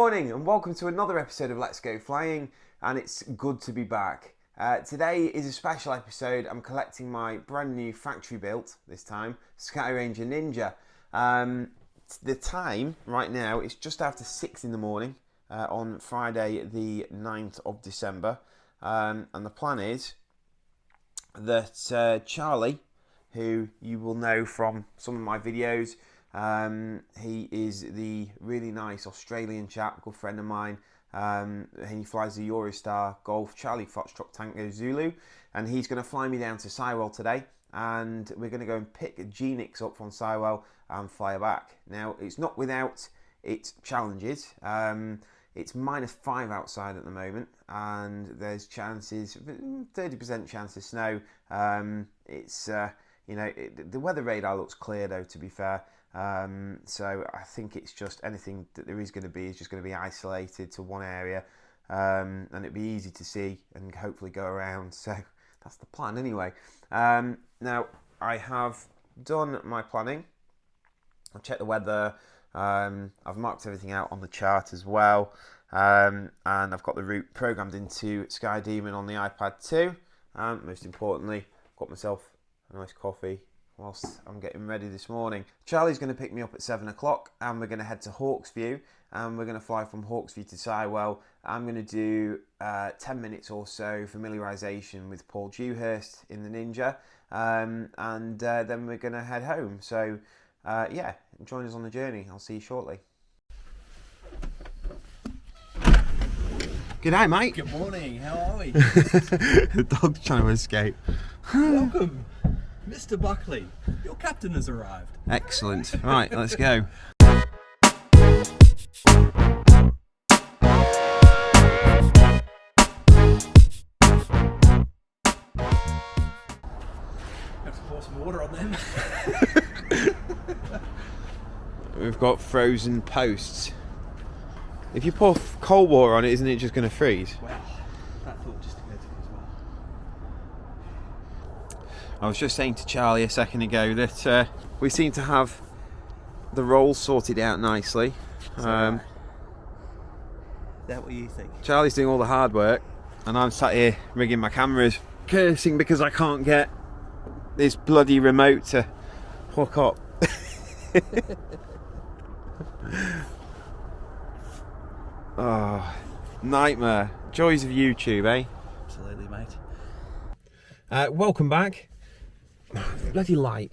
morning and welcome to another episode of Let's Go Flying, and it's good to be back. Today is a special episode. I'm collecting my brand new factory built, this time, Skyranger Nynja. The time right now is just after 6 in the morning on Friday the 9th of December, and the plan is that Charlie, who you will know from some of my videos, he is the really nice Australian chap, good friend of mine. He flies the Eurostar Golf Charlie Foxtrot Tango Zulu, and he's going to fly me down to Sywell today, and we're going to go and pick Nynja up from Sywell and fly her back. Now, it's not without its challenges. It's -5 outside at the moment, and there's chances, 30% chance of snow. The weather radar looks clear though, to be fair. So I think it's just anything that there is going to be is just going to be isolated to one area, and it'd be easy to see and hopefully go around. So that's the plan anyway. Now I have done my planning. I've checked the weather. I've marked everything out on the chart as well, and I've got the route programmed into Sky Demon on the iPad too. Most importantly, got myself a nice coffee whilst I'm getting ready this morning. Charlie's going to pick me up at 7 o'clock, and we're going to head to Hawksview, and we're going to fly from Hawksview to Sywell. I'm going to do 10 minutes or so familiarisation with Paul Dewhurst in the Nynja, and then we're going to head home. So yeah, join us on the journey. I'll see you shortly. G'day, mate. Good morning, how are we? The dog's trying to escape. Welcome, Mr. Buckley. Your captain has arrived. Excellent. Right, let's go. Have to pour some water on them. We've got frozen posts. If you pour cold water on it, isn't it just going to freeze? Wow, that thought just occurred to me as well. I was just saying to Charlie a second ago that we seem to have the rolls sorted out nicely. Is that what you think? Charlie's doing all the hard work, and I'm sat here rigging my cameras, cursing because I can't get this bloody remote to hook up. Oh, nightmare. Joys of YouTube, eh? Absolutely, mate. Welcome back. Bloody light.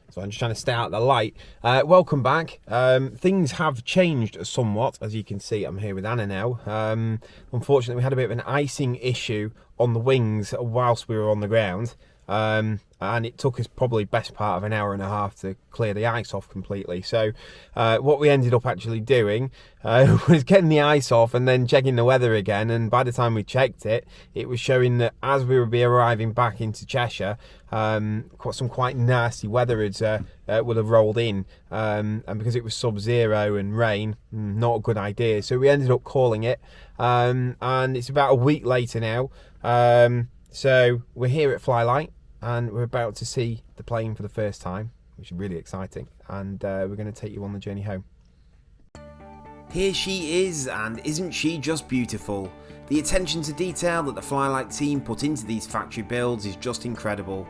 So I'm just trying to stay out of the light. Welcome back. Things have changed somewhat. As you can see, I'm here with Anna now. Unfortunately, we had a bit of an icing issue on the wings whilst we were on the ground. And it took us probably best part of an hour and a half to clear the ice off completely. So what we ended up actually doing was getting the ice off and then checking the weather again, and by the time we checked it, it was showing that as we would be arriving back into Cheshire, some quite nasty weather would have rolled in, and because it was sub-zero and rain, not a good idea. So we ended up calling it, and it's about a week later now. So we're here at Flylight, and we're about to see the plane for the first time, which is really exciting, and we're going to take you on the journey home. Here she is, and isn't she just beautiful? The attention to detail that the Flylight team put into these factory builds is just incredible.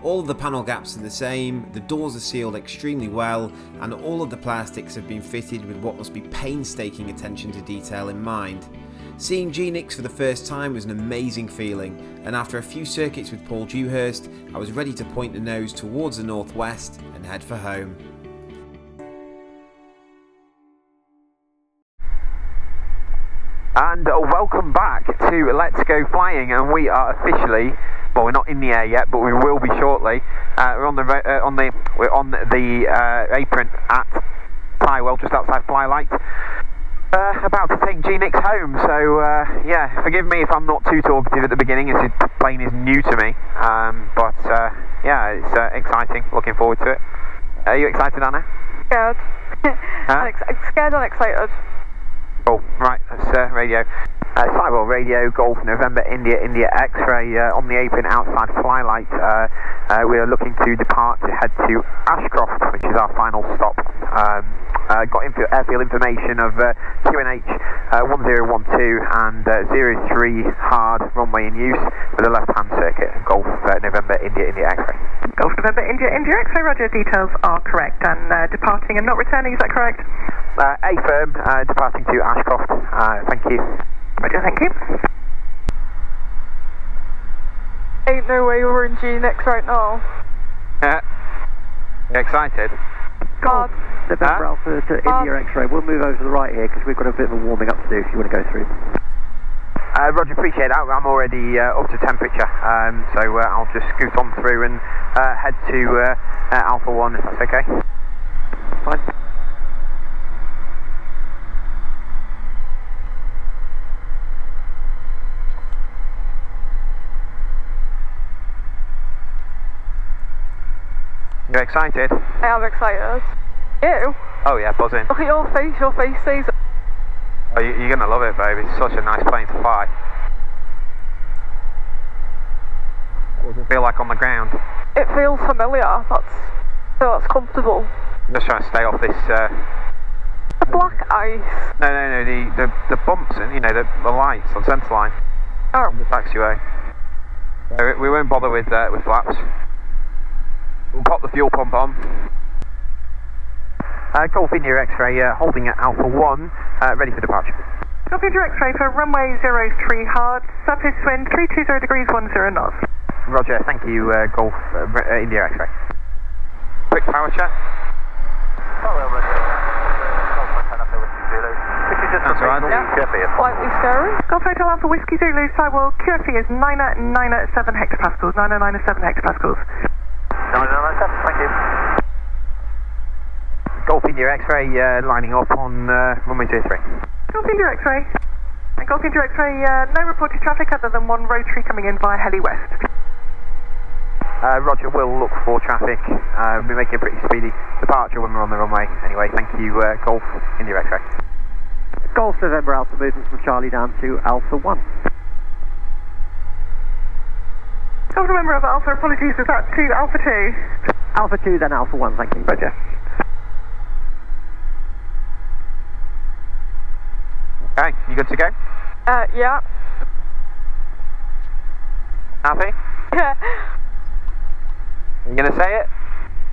All of the panel gaps are the same, the doors are sealed extremely well, and all of the plastics have been fitted with what must be painstaking attention to detail in mind. Seeing Nynja for the first time was an amazing feeling, and after a few circuits with Paul Dewhurst, I was ready to point the nose towards the northwest and head for home. And welcome back to Let's Go Flying, and we are officially, well, we're not in the air yet, but we will be shortly. We're on the apron at Sywell, just outside Flylight. About to take Nynja home, so yeah, forgive me if I'm not too talkative at the beginning, as this plane is new to me, but yeah, it's exciting, looking forward to it. Are you excited, Anna? Scared. I'm scared and excited. Oh, right, that's radio. Sywell radio, Golf November India X-ray on the apron outside Flylight. We are looking to depart to head to Ashcroft, which is our final stop. Got airfield information of QNH 1012 and 03 hard runway in use with a left-hand circuit. Golf November India X-ray. Golf November India X-ray, roger, details are correct. And departing and not returning, is that correct? A firm, departing to Ashcroft. Thank you. Roger, thank you. Ain't no way we're in G-Nex right now. You excited? God. November Alpha to India X-ray. We'll move over to the right here because we've got a bit of a warming up to do if you want to go through. Roger, appreciate that. I'm already up to temperature, so I'll just scoot on through and head to Alpha 1 if that's okay. Fine. You excited? I am excited. You? Oh yeah, buzzing. Look at your face says... Oh, you're going to love it, babe. It's such a nice plane to fly. What does it feel like on the ground? It feels familiar, that's comfortable. I'm just trying to stay off this... The black ice. No, the bumps and, you know, the lights on centre line. Oh. The taxiway. So we won't bother with flaps. We'll pop the fuel pump on. Golf India X-ray, holding at Alpha 1, ready for departure. Golf India X-ray for runway 03 hard, surface wind 320 degrees 10 knots. Roger, thank you, Golf India X-ray. Quick power check. That's all right. Yeah. Slightly scary. Golf Hotel Alpha Whiskey Zulu, Sywell, QFE is 997 hectopascals, 997 hectopascals. 997, thank you. Golf India X-ray lining up on runway 03. Golf India X-ray. And Golf India X-ray, no reported traffic other than one rotary coming in via heli west. Roger, we'll look for traffic. We'll be making a pretty speedy departure when we're on the runway. Anyway, thank you, Golf India X-ray. Golf November Alpha movement from Charlie down to Alpha 1. Golf November Alpha, apologies, is that to Alpha 2? Alpha 2, then Alpha 1, thank you. Roger. Okay, you good to go? Yeah. Happy? Yeah. You gonna say it?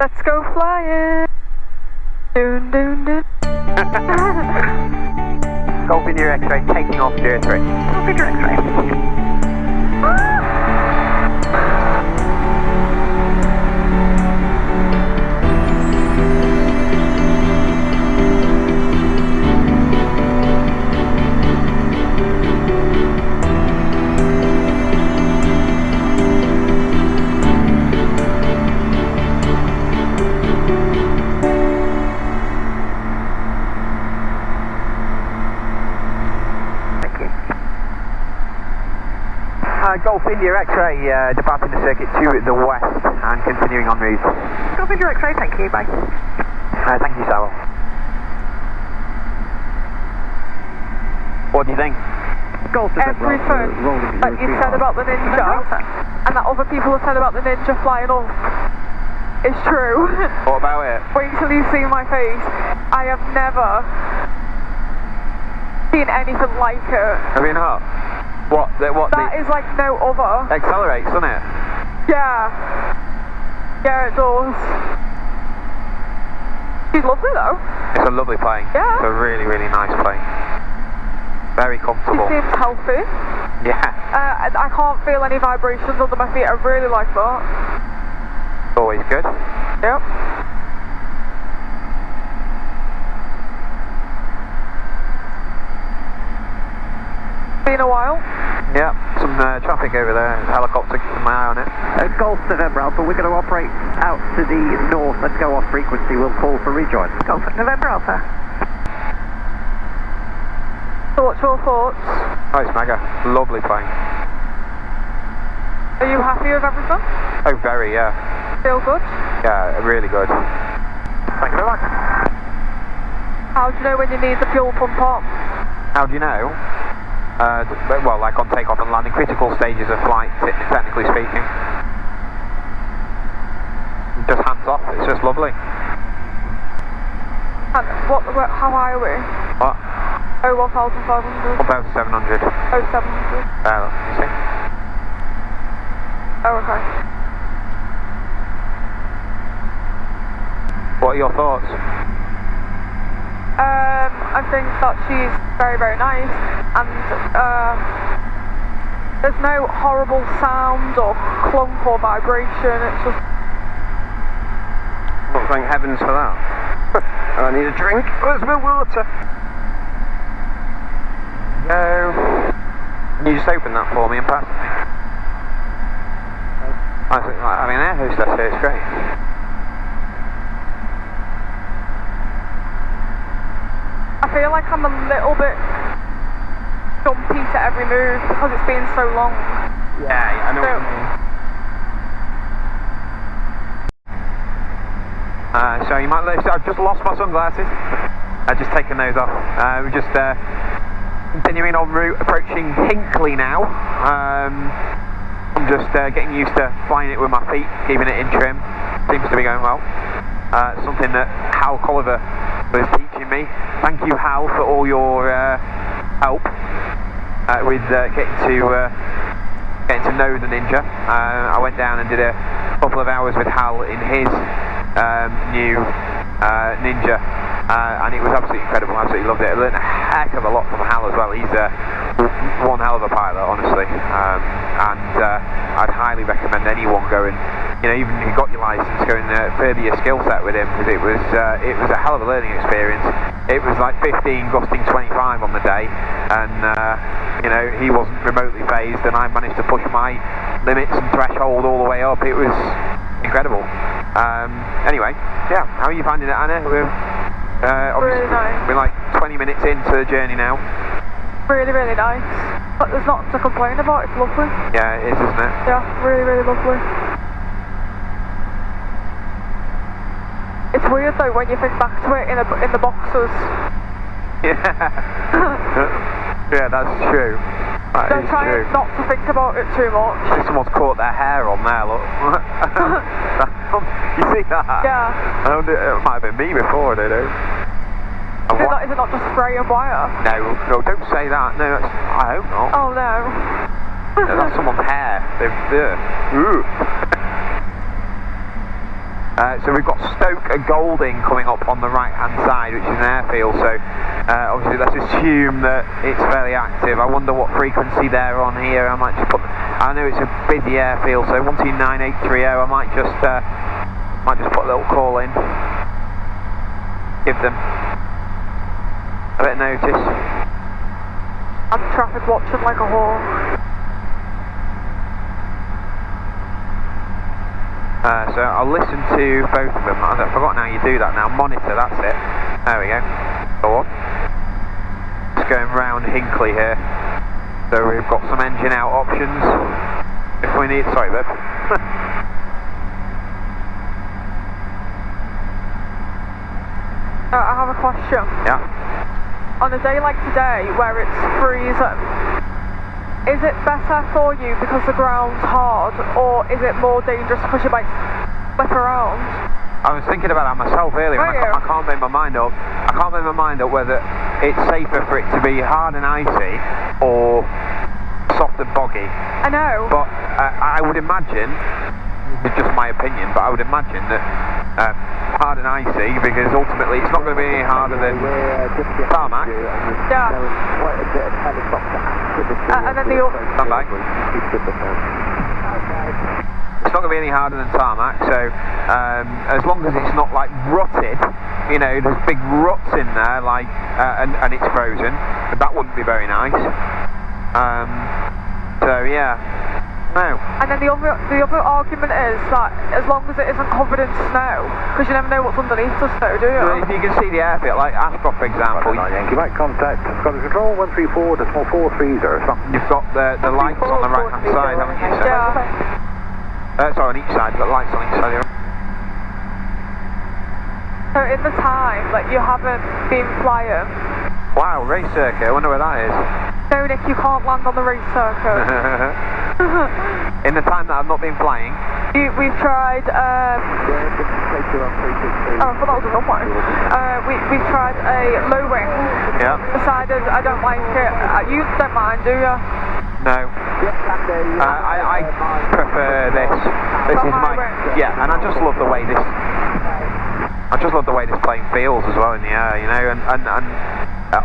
Let's go flying. Doon doon doon. Golf India X-ray taking off 03. Golf India X-ray. Golf India X-ray departing the circuit to the west and continuing en route. Golf India X-ray, thank you, bye. Thank you, Sywell. What do you think? Golf November Alpha Everything rolling that you said about the Nynja and that other people have said about the Nynja flying off is true. What about it? Wait till you see my face. I have never seen anything like it. Have you not? That is like no other. Accelerates, doesn't it? Yeah. Yeah, it does. She's lovely though. It's a lovely plane. Yeah. It's a really, really nice plane. Very She comfortable. seems healthy. Yeah. I can't feel any vibrations under my feet. I really like that. Always good. Yep. Been a while. Yeah, some traffic over there. Helicopter, keeping my eye on it. Golf November Alpha, we're going to operate out to the north and go off frequency. We'll call for rejoin. Golf November Alpha. So what's your thoughts? Oh, it's mega. Lovely plane. Are you happy with everything? Oh, very, yeah. Feel good? Yeah, really good. Thank you very much. How do you know when you need the fuel pump on? How do you know? Well, like on takeoff and landing, critical stages of flight, technically speaking. Just hands off, it's just lovely. And how high are we? What? Oh, 1,500. 1,700. Oh, 700. You see? Oh, okay. What are your thoughts? I think that she's very, very nice, and there's no horrible sound or clunk or vibration. It's just. Well, thank heavens for that. And I need a drink. Where's my water? No. Can you just open that for me and pass it me? I think like having an air hostess here, it's great. I feel like I'm a little bit jumpy to every move because it's been so long. Yeah, I know what you mean. So you might notice I've just lost my sunglasses. I've just taken those off. We're just continuing en route, approaching Hinkley now. I'm just getting used to flying it with my feet, keeping it in trim. Seems to be going well. Something that Hal Colliver was teaching me. Thank you, Hal, for all your help with getting to know the Nynja. I went down and did a couple of hours with Hal in his new Nynja, and it was absolutely incredible. Absolutely loved it. I learned a heck of a lot from Hal as well. He's one hell of a pilot, honestly, and I'd highly recommend anyone going. Even if you got your license, going further your skill set with him, because it was a hell of a learning experience. It was like 15 gusting 25 on the day, and he wasn't remotely phased, and I managed to push my limits and threshold all the way up. It was incredible. Anyway, yeah, how are you finding it, Anna? We're Really nice. We're like 20 minutes into the journey now. Really, really nice. But there's nothing to complain about. It's lovely. Yeah, it is, isn't it? Yeah, really, really lovely. It's weird though when you think back to it in the boxes. Yeah. Yeah, that's true. That is try true. not to think about it too much. Someone's caught their hair on there, look. You see that? Yeah. It might have been me before, I don't know. Is it not just spray and wire? No, don't say that. No, I hope not. Oh no. No, that's someone's hair. Ooh. So we've got Stoke and Golding coming up on the right hand side, which is an airfield, so obviously let's assume that it's fairly active. I wonder what frequency they're on here. I might just put, I know it's a busy airfield, so 129830, I might just put a little call in, give them a bit of notice. I'm traffic watching like a hawk. So I'll listen to both of them. I've forgotten how you do that now. Monitor, that's it. There we go. Go on. Just going round Hinkley here. So we've got some engine out options. If we need, sorry, babe. I have a question. Yeah. On a day like today, where it's freezing, is it better for you because the ground's hard, or is it more dangerous because you might slip around? I was thinking about that myself earlier, and I can't make my mind up. I can't make my mind up whether it's safer for it to be hard and icy or soft and boggy. I know. But I would imagine, it's just my opinion, but I would imagine that hard and icy, because ultimately it's not going to be any harder than tarmac. Yeah. And then the other. Stand by. It's not going to be any harder than tarmac, so as long as it's not like rutted, there's big ruts in there, like and it's frozen, that wouldn't be very nice. So yeah. No. And then the other argument is that as long as it isn't covered in snow, because you never know what's underneath the snow, do you? Well, if you can see the airfield, like Ashcroft for example. Yankee Mike, contact Scottish Control 134.430. You've got the lights on the right hand side, haven't you? So, yeah. sorry, on each side, you've got lights on each side. So in the time that you haven't been flying, Wow, race circuit, I wonder where that is. No, Nick, you can't land on the race circuit. In the time that I've not been flying. We've tried, oh, I thought that was a runway. We've tried a low wing. Yeah. Decided I don't like it. You don't mind, do you? No. I prefer this. This is my, yeah, and I just love the way this, plane feels as well in the air, you know, and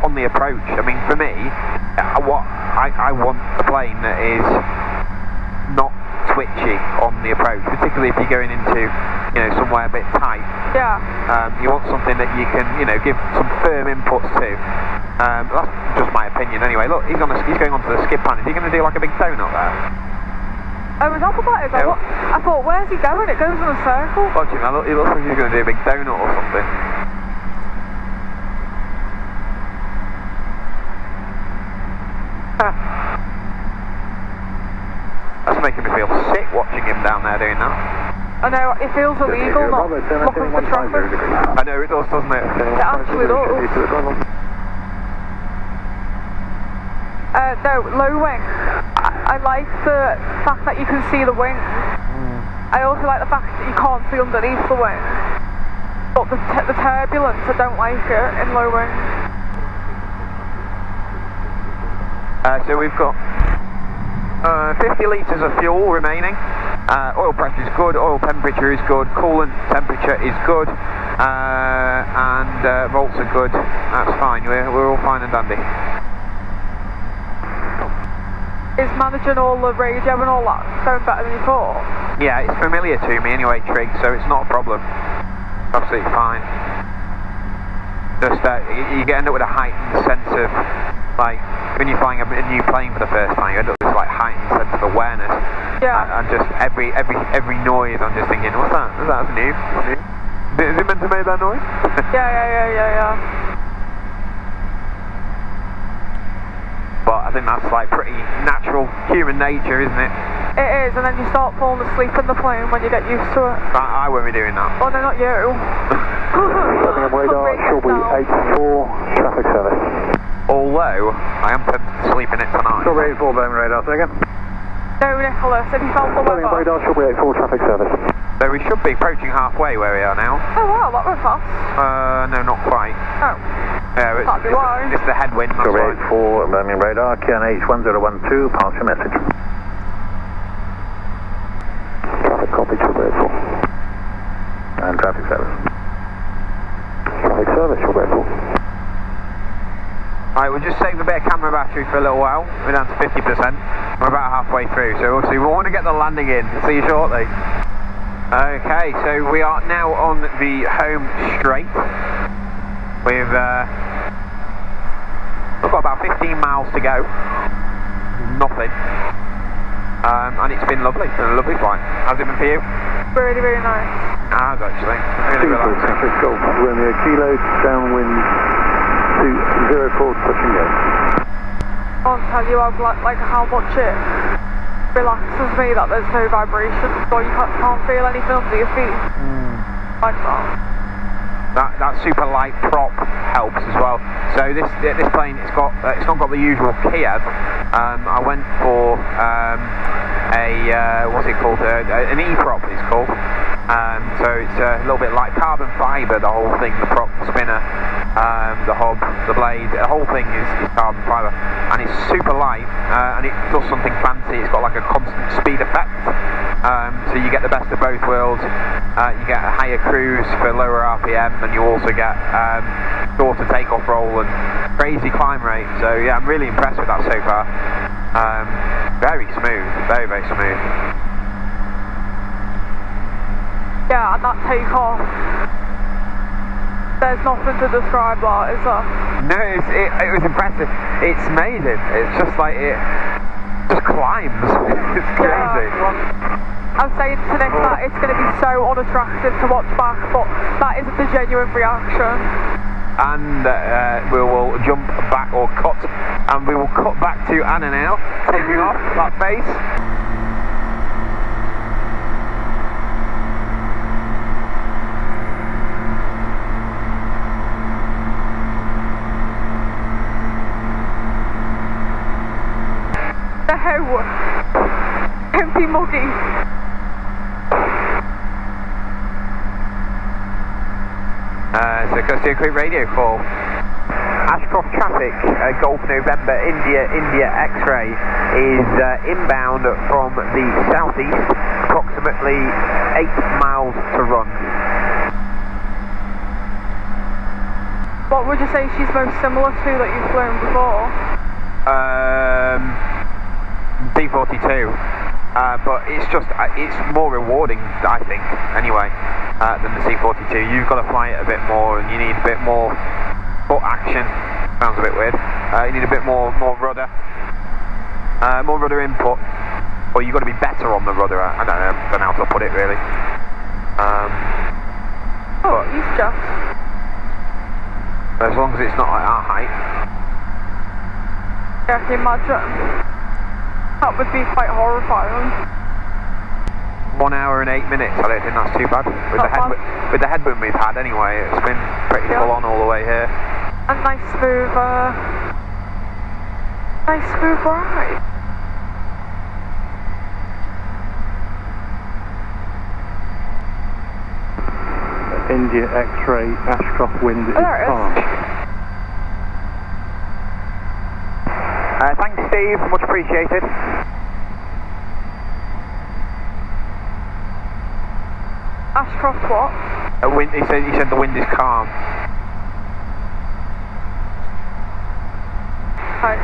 on the approach. I mean, for me, what I want a plane that is not twitchy on the approach, particularly if you're going into, you know, somewhere a bit tight. Yeah. You want something that you can, you know, give some firm inputs to. That's just my opinion anyway. Look, he's going onto the skid pan. Is he going to do like a big donut there? Oh, is that what that is? I thought, where's he going? It goes in a circle. Watch him, it looks like he's going to do a big donut or something. That's making me feel sick watching him down there doing that. I know, it feels illegal not looking for traffic. I know it does, doesn't it? It actually does. No, low wing. I like the fact that you can see the wing. I also like the fact that you can't see underneath the wing. But the turbulence, I don't like it in low wing. So we've got 50 litres of fuel remaining. Oil pressure is good, oil temperature is good, coolant temperature is good, and volts are good. That's fine, we're all fine and dandy. Is managing all the radio and all that going better than you thought? Yeah, it's familiar to me anyway, Trig, so it's not a problem. Absolutely fine. Just you end up with a heightened sense of, like, when you're flying a new plane for the first time, you end up with this like heightened sense of awareness. Yeah. And just every noise, I'm just thinking, what's that? That's new. Is it meant to make that noise? Yeah. But I think that's like pretty natural human nature, isn't it? It is, and then you start falling asleep in the plane when you get used to it. I won't be doing that. Oh no, not you. Birmingham radar, Shoreby 84, traffic service. Although, I am tempted to sleep in it tonight. Shoreby 84, Birmingham radar, say again. No, Nicholas, if you felt the weather. Birmingham radar, Shoreby 84, traffic service. So we should be approaching halfway where we are now. Oh wow, that went fast. No, not quite. Oh. Yeah, it's the headwind, that's Shoreby right. 84, Birmingham radar, QNH 1012, pass your message. Traffic copy, Shoreby 84. And traffic service. Traffic service, Shoreby 84. Alright, we'll just save a bit of camera battery for a little while. We're down to 50%. We're about halfway through, so obviously we want to get the landing in. See you shortly. Okay, so we are now on the home straight. We've got about 15 miles to go. Nothing. And it's been lovely. It's been a lovely flight. How's it been for you? Really, really nice. It has actually. Really relaxing. Traffic Golf, Romeo Kilo, downwind to 04, touch and go. I can't tell you how much it relaxes me that there's no vibration, or you can't feel anything under your feet. Like that. That super light prop helps as well. So this plane, it's not got the usual Kiev. I went for what's it called? An E-prop it's called. So it's a little bit like carbon fibre, the whole thing, the prop, the spinner, the hub, the blade, the whole thing is carbon fibre. And it's super light, and it does something fancy. It's got like a constant speed effect. So you get the best of both worlds. You get a higher cruise for lower RPM, and you also get shorter takeoff roll and crazy climb rate. So yeah, I'm really impressed with that so far. Very smooth, very, very smooth. Yeah, and that takeoff, there's nothing to describe that, is there? No, it was impressive. It's amazing. It's just like it just climbs. It's crazy. Yeah. I'm saying to Nick that it's going to be so unattractive to watch back, but that isn't the genuine reaction. And we will jump back, or cut, and we will cut back to Anna now, taking off that face. So go do a quick radio call. Ashcroft traffic, Golf November India X-ray is inbound from the southeast, approximately 8 miles to run. What would you say she's most similar to that you've flown before? D42, but it's more rewarding, I think, anyway, than the C42. You've got to fly it a bit more, and you need a bit more foot action. Sounds a bit weird. You need a bit more rudder, more rudder input, or you've got to be better on the rudder. I don't know how to put it really. But he's just. As long as it's not like our height. Yeah, I can imagine. That would be quite horrifying. 1 hour and 8 minutes. I don't think that's too bad. With the headwind we've had anyway, it's been pretty full on all the way here. And nice smooth ride. India X-ray, Ashcroft wind is calm. Thanks, Steve. Much appreciated. Ashcroft what? Wind, he said the wind is calm. Hi.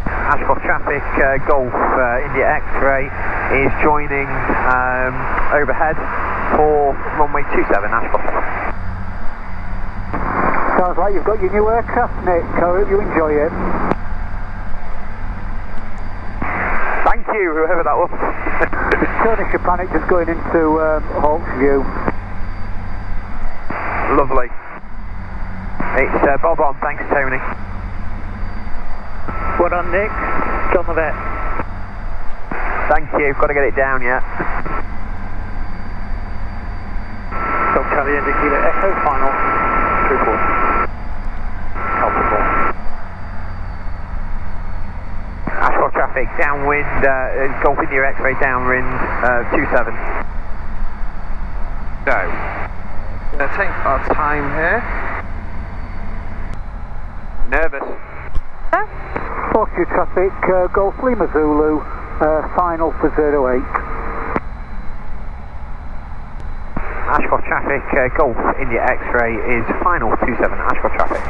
Ashcroft traffic, Golf India X-ray is joining overhead for runway 27, Ashcroft. Sounds like you've got your new aircraft, Nick. I hope you enjoy it. Thank you, whoever that was. Tony Shapanic just going into Hawksview. Lovely. It's Bob on, thanks Tony. What on, Nick? John the vet. Thank you, got to get it down yet. Stop Charlie indicator, Echo final, 3-4. Comfortable. Ashcroft traffic, downwind, Golf India X-ray downwind, 27. So, going to take our time here. Nervous. Fortune traffic, Golf Lima Zulu, final for 08. Ashcroft traffic, Golf India X-ray is final 27, Ashcroft traffic.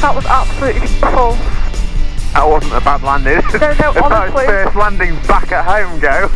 That was absolutely beautiful. That wasn't a bad landing. No, as far as honestly. first landings back at home go.